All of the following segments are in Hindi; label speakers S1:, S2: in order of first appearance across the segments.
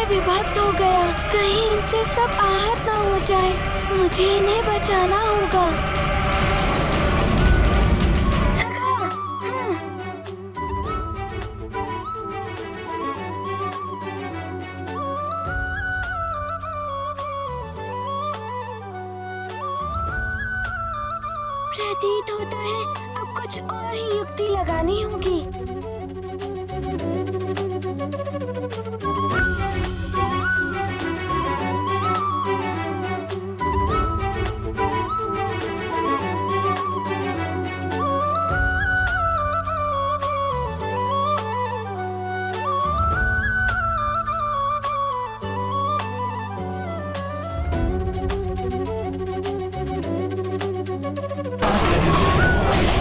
S1: में विभक्त हो गया। कहीं इनसे सब आहत ना हो जाए। मुझे इन्हें बचाना होगा। प्रतीत होता है अब कुछ और ही युक्ति लगानी होगी।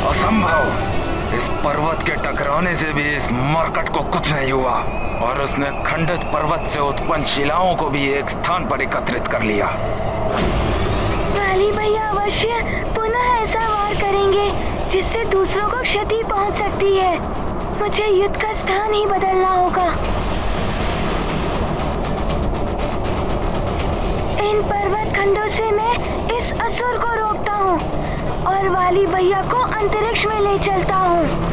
S2: असंभव! इस पर्वत के टकराने से भी इस मरकट को कुछ नहीं हुआ और उसने खंडित पर्वत से उत्पन्न शिलाओं को भी एक स्थान पर एकत्रित कर लिया।
S1: वाली भैया अवश्य पुनः ऐसा वार करेंगे जिससे दूसरों को क्षति पहुंच सकती है। मुझे युद्ध का स्थान ही बदलना होगा। इन पर्वत खंडों से मैं इस असुर को रोकता हूँ और वाली भैया को अंतरिक्ष में ले चलता हूँ।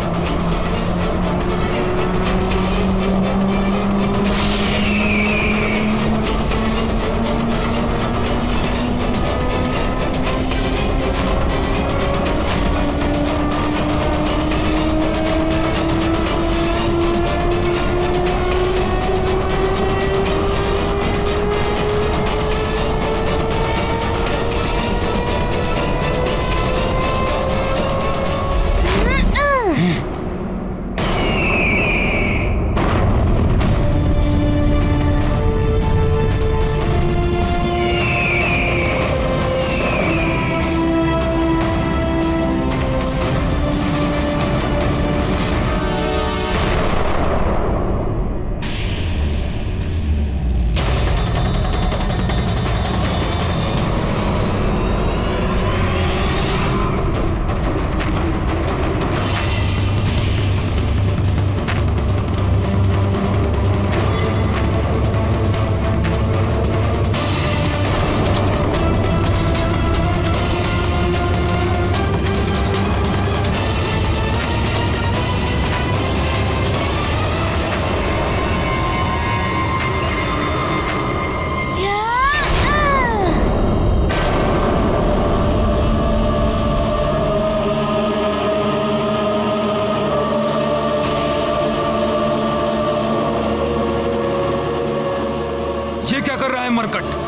S2: ये क्या कर रहा है मरकट?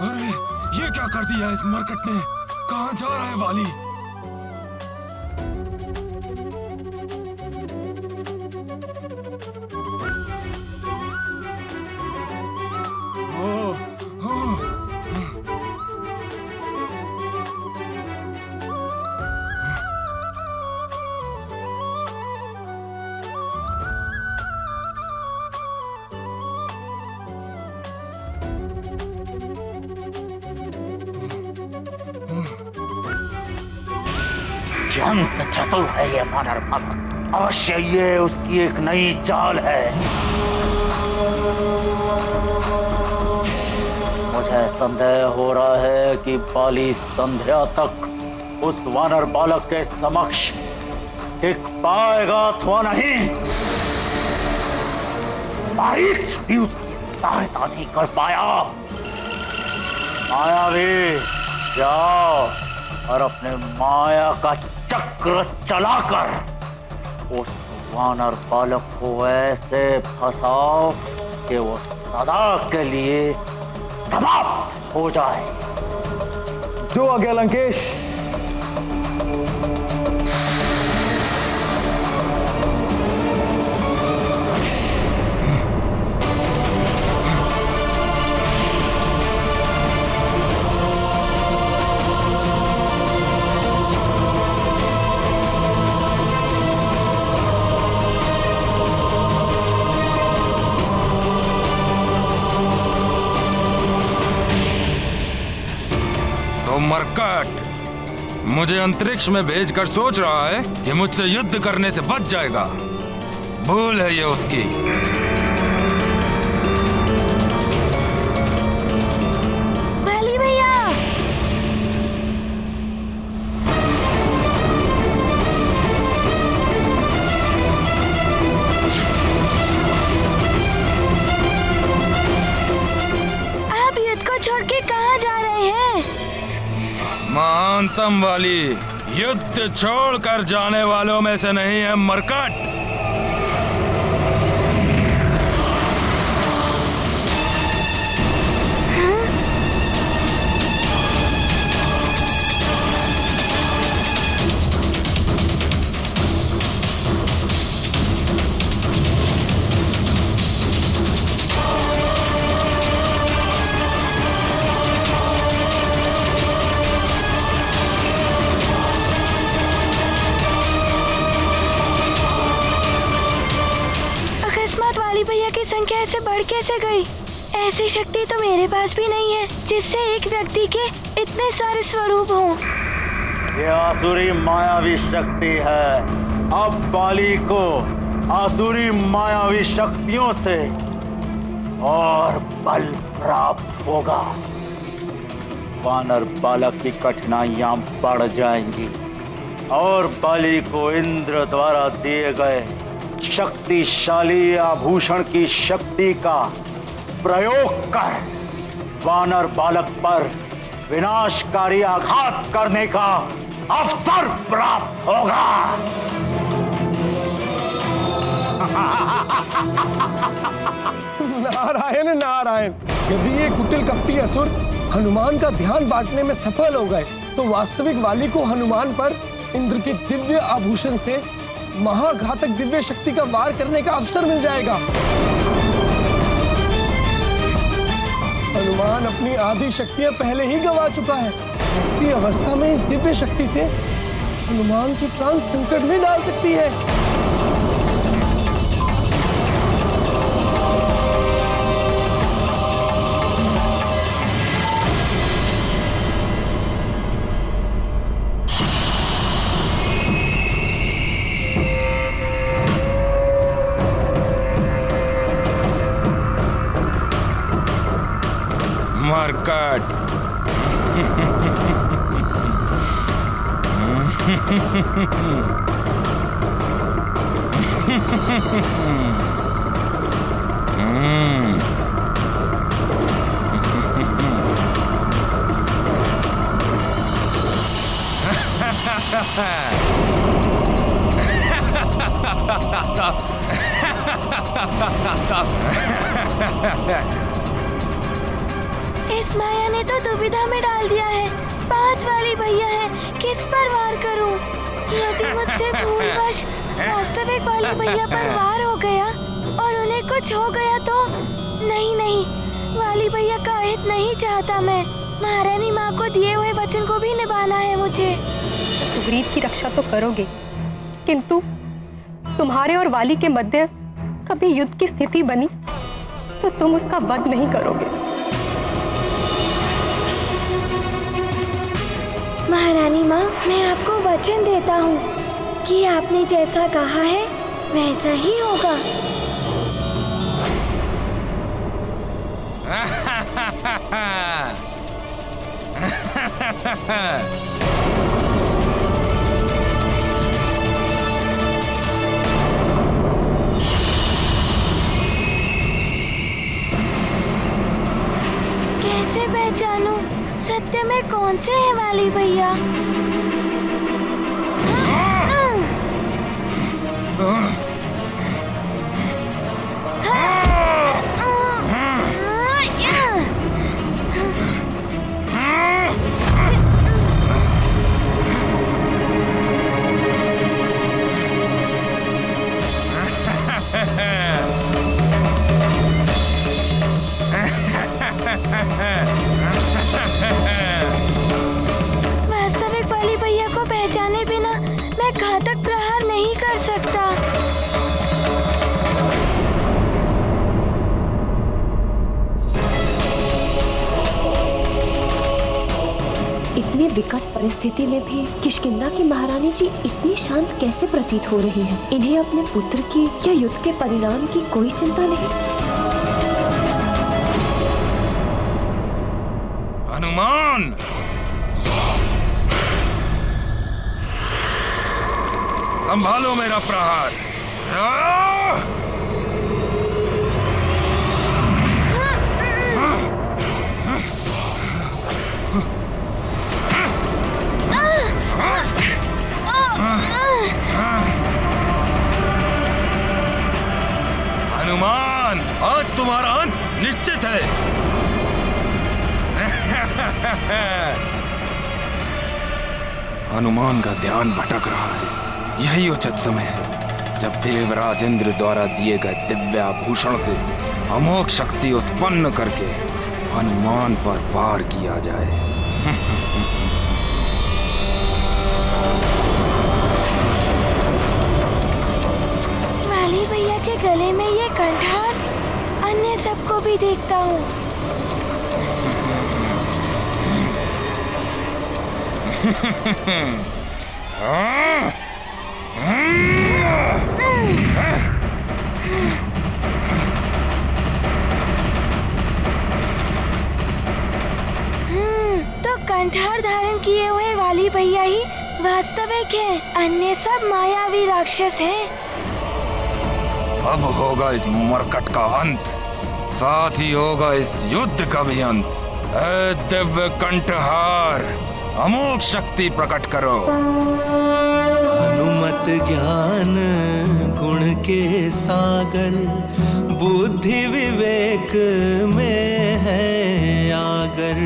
S2: अरे ये क्या कर दिया इस मरकट ने? कहाँ जा रहा है वाली?
S3: अत्यंत चतुर है ये वानर बालक। अवश्य ये उसकी एक नई चाल है। मुझे संदेह हो रहा है कि बाली संध्या तक उस वानर बालक के समक्ष टिक पाएगा अथवा नहीं। मारीच भी उसकी सहायता नहीं कर पाया। मायावी, जाओ और अपने माया का चक्र चलाकर उस वानर बालक को ऐसे फंसाओ कि वो सदा के लिए समाप्त हो जाए।
S4: जो आज्ञा लंकेश।
S2: मुझे अंतरिक्ष में भेजकर सोच रहा है कि मुझसे युद्ध करने से बच जाएगा। भूल है ये उसकी।
S1: वाली भैया, आप युद्ध को छोड़ के कहाँ जा रहे हैं?
S2: महानतम वाली, युद्ध छोड़कर जाने वालों में से नहीं है मरकट।
S1: वाली भैया की संख्या ऐसे बढ़ कैसे गई? ऐसी शक्ति तो मेरे पास भी नहीं है जिससे एक व्यक्ति के इतने सारे स्वरूप हों।
S3: ये आसुरी मायावी शक्ति है। अब बाली को आसुरी मायावी शक्तियों से और बल प्राप्त होगा। वानर बालक की कठिनाइयां बढ़ जाएंगी और बाली को इंद्र द्वारा दिए गए शक्तिशाली आभूषण की शक्ति का प्रयोग कर वानर बालक पर विनाशकारी आघात करने का अवसर प्राप्त होगा।
S4: नारायण नारायण, यदि ये कुटिल कपटी असुर हनुमान का ध्यान बांटने में सफल हो गए तो वास्तविक वाली को हनुमान पर इंद्र के दिव्य आभूषण से महाघातक दिव्य शक्ति का वार करने का अवसर मिल जाएगा। हनुमान अपनी आधी शक्तियां पहले ही गंवा चुका है। ऐसी अवस्था में इस दिव्य शक्ति से हनुमान को प्राण संकट में डाल सकती है।
S2: मरकट,
S1: इस माया ने तो दुविधा में डाल दिया है। 5 वाली भैया है, किस पर वार करूं? यदि मुझसे भूलवश वास्तविक वाली भैया पर वार हो गया और उन्हें कुछ हो गया तो नहीं नहीं, वाली भैया का हित नहीं चाहता मैं। महारानी माँ को दिए हुए वचन को भी निभाना है मुझे।
S5: सुग्रीव की रक्षा तो करोगे, किंतु तुम्हारे और वाली के मध्य कभी युद्ध की स्थिति बनी तो तुम उसका वध नहीं करोगे।
S1: महारानी माँ, मैं आपको वचन देता हूँ कि आपने जैसा कहा है वैसा ही होगा। कैसे पहचानूं सत्य में कौन से है वाली भैया? वास्तविक वाली भैया को पहचाने बिना मैं घातक प्रहार नहीं कर सकता।
S5: इतनी
S6: विकट परिस्थिति में भी किष्किंधा की महारानी जी इतनी शांत कैसे प्रतीत हो रही हैं? इन्हें अपने पुत्र की या युद्ध के परिणाम की कोई चिंता नहीं।
S2: हनुमान, संभालो मेरा प्रहार। हनुमान, आज तुम्हारा अंत निश्चित है। हनुमान का ध्यान भटक रहा है। यही उचित समय है जब देवराज इंद्र द्वारा दिए गए दिव्य आभूषण से अमोघ शक्ति उत्पन्न करके हनुमान पर वार किया जाए।
S1: वाली भैया के गले में ये कंठार अन्य सबको भी देखता हूँ। तो कंठार धारण किए हुए वाली भैया ही वास्तविक हैं, अन्य सब मायावी राक्षस हैं।
S2: अब होगा इस मरकट का अंत, साथ ही होगा इस युद्ध का भी अंत। ऐ दिव्य कंठहार, अमोघ शक्ति प्रकट करो।
S7: हनुमत ज्ञान गुण के सागर, बुद्धि विवेक में है आगर।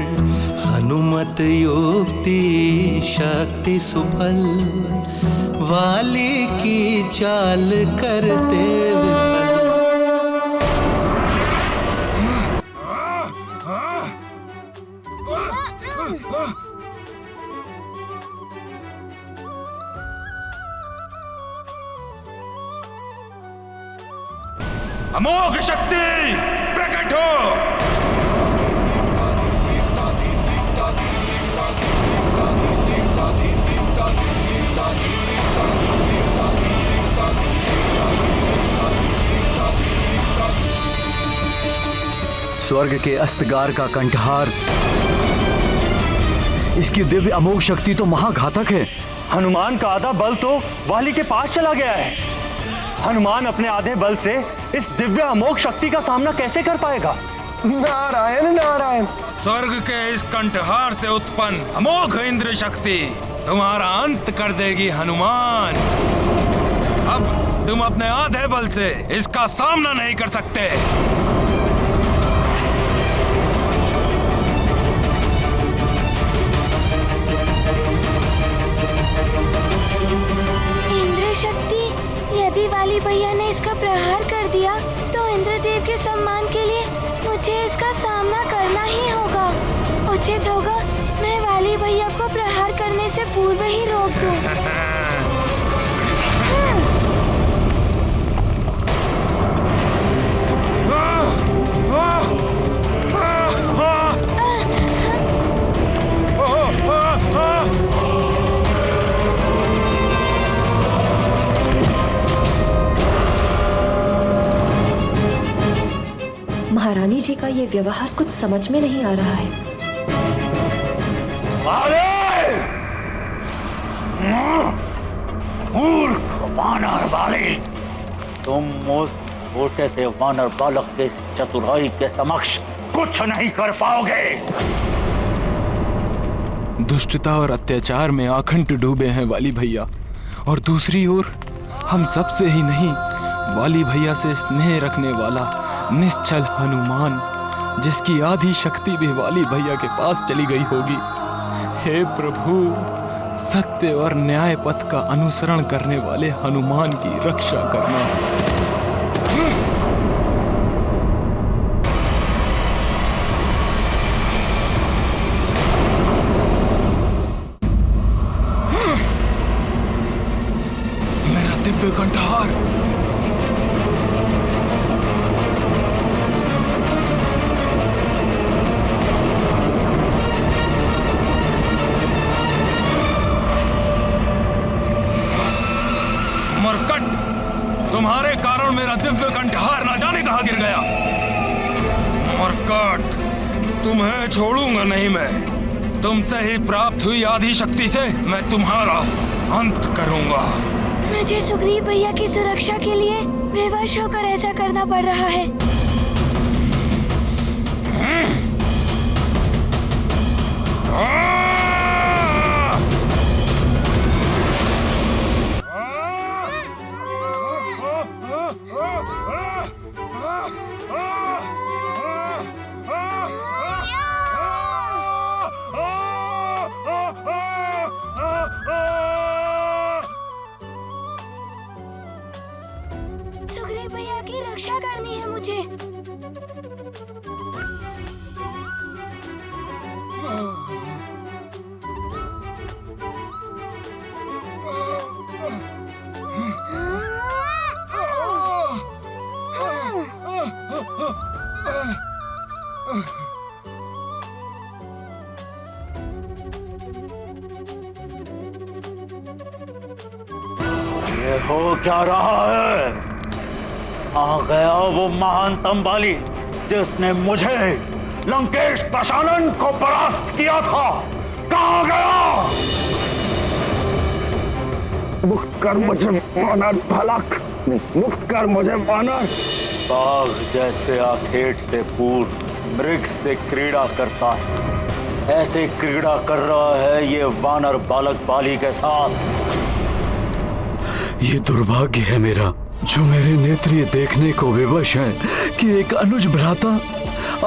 S7: हनुमत युक्ति शक्ति सुफल, वाली की चाल करते विफल।
S2: अमोघ शक्ति प्रकट हो।
S3: स्वर्ग के अस्तगार का कंठहार, इसकी दिव्य अमोघ शक्ति तो महाघातक है।
S8: हनुमान का आधा बल तो वाली के पास चला गया है। हनुमान अपने आधे बल से इस दिव्य अमोघ शक्ति का सामना कैसे कर पाएगा?
S4: नारायण नारायण।
S2: स्वर्ग के इस कंठहार से उत्पन्न अमोघ इंद्र शक्ति तुम्हारा अंत कर देगी हनुमान। अब तुम अपने आधे बल से इसका सामना नहीं कर सकते।
S1: इंद्र शक्ति, यदि वाली भैया ने इसका प्रहार कर दिया तो इंद्रदेव के सम्मान के लिए मुझे इसका सामना करना ही होगा। उचित होगा मैं वाली भैया को प्रहार करने से पूर्व ही रोक दूं।
S6: महारानी जी का ये व्यवहार कुछ समझ में नहीं आ रहा है।
S3: मूर्ख वानर वाले, तुम उस छोटे से वानर बालक के इस चतुराई के समक्ष कुछ नहीं कर पाओगे।
S9: दुष्टता और अत्याचार में आखंड डूबे हैं वाली भैया, और दूसरी ओर हम सबसे ही नहीं, वाली भैया से स्नेह रखने वाला निश्चल हनुमान, जिसकी आधी शक्ति भी वाली भैया के पास चली गई होगी। हे प्रभु, सत्य और न्याय पथ का अनुसरण करने वाले हनुमान की रक्षा करना।
S2: मेरा दिव्य कंठहार, मरकट, तुम्हारे कारण मेरा दिव्य कंठहार ना जाने कहाँ गिर गया। मरकट, तुम्हें छोड़ूंगा नहीं मैं। तुमसे ही प्राप्त हुई आदि शक्ति से मैं तुम्हारा अंत करूंगा।
S1: मुझे सुग्रीव भैया की सुरक्षा के लिए विवश होकर ऐसा करना पड़ रहा है। सुग्रीव भैया की रक्षा करनी है मुझे।
S3: ये हो क्या रहा है? कहाँ गया वो महानतम बाली जिसने मुझे लंकेश प्रशालन को परास्त किया था? कहाँ गया? मुक्त कर मुझे वानर बालक, मुक्त कर मुझे वानर। बाघ जैसे आखेट से पूर्व मृग से क्रीड़ा करता है, ऐसे क्रीड़ा कर रहा है ये वानर बालक बाली के साथ।
S10: ये दुर्भाग्य है मेरा जो मेरे नेत्र ये देखने को विवश है कि एक अनुज भ्राता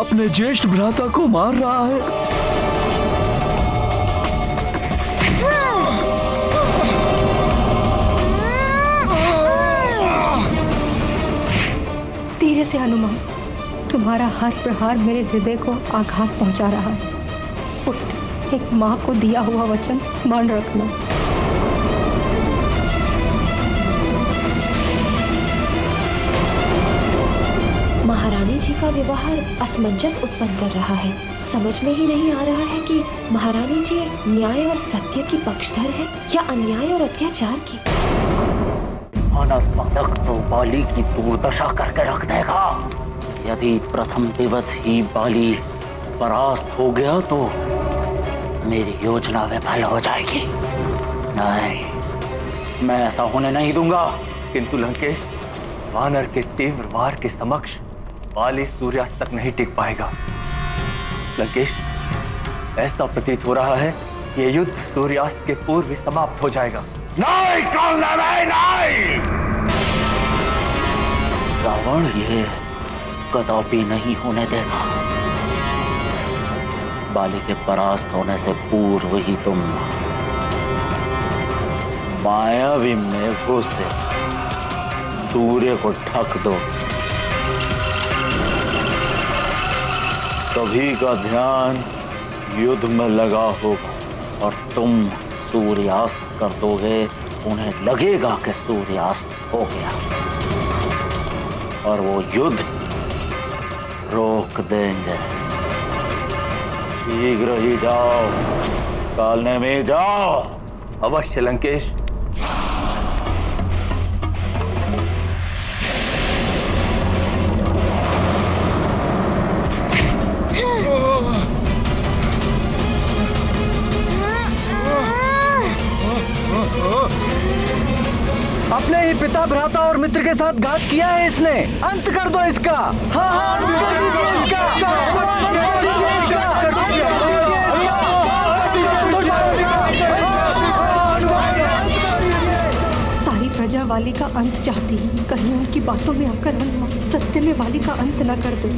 S10: अपने ज्येष्ठ भ्राता को मार रहा है।
S5: धीरे से हनुमान, तुम्हारा हर प्रहार मेरे हृदय को आघात पहुंचा रहा है। पुत्र, एक माँ को दिया हुआ वचन स्मरण रखना।
S6: महारानी जी का व्यवहार असमंजस उत्पन्न कर रहा है। समझ में ही नहीं आ रहा है कि महारानी जी न्याय और सत्य की पक्षधर है या अन्याय और अत्याचार की।
S3: वानर बालक तो बाली की दुर्दशा करके रख देगा। यदि प्रथम दिवस ही बाली परास्त हो गया तो मेरी योजना विफल हो जाएगी। नहीं, मैं ऐसा होने नहीं दूंगा।
S8: किंतु लंकेश, वानर के तीव्र वार के समक्ष बाली सूर्यास्त तक नहीं टिक पाएगा। लंकेश, ऐसा प्रतीत हो रहा है ये युद्ध सूर्यास्त के पूर्व ही समाप्त हो जाएगा।
S3: नहीं नहीं, रावण ये कदापि नहीं होने देगा। बाली के परास्त होने से पूर्व ही तुम मायावी मेघों से सूर्य को ढक दो। सभी का ध्यान युद्ध में लगा होगा और तुम सूर्यास्त कर दोगे। उन्हें लगेगा कि सूर्यास्त हो गया और वो युद्ध रोक देंगे। शीघ्र ही जाओ, कालने में जाओ।
S8: अवश्य लंकेश।
S10: अपने ही पिता, भ्राता और मित्र के साथ घात किया है इसने। अंत कर दो इसका। हाँ, अंत कर दीजिए इसका।
S5: सारी प्रजा वाली का अंत चाहती है। कहीं उनकी बातों में आकर हनुमान सत्य में वाली का अंत न कर दे।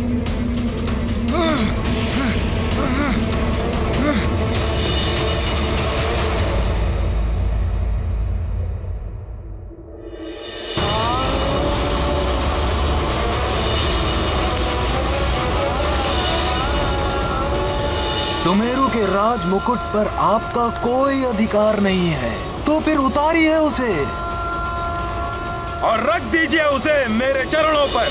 S10: सुमेरु के राज मुकुट पर आपका कोई अधिकार नहीं है, तो फिर उतारिए उसे
S2: और रख दीजिए उसे मेरे चरणों पर।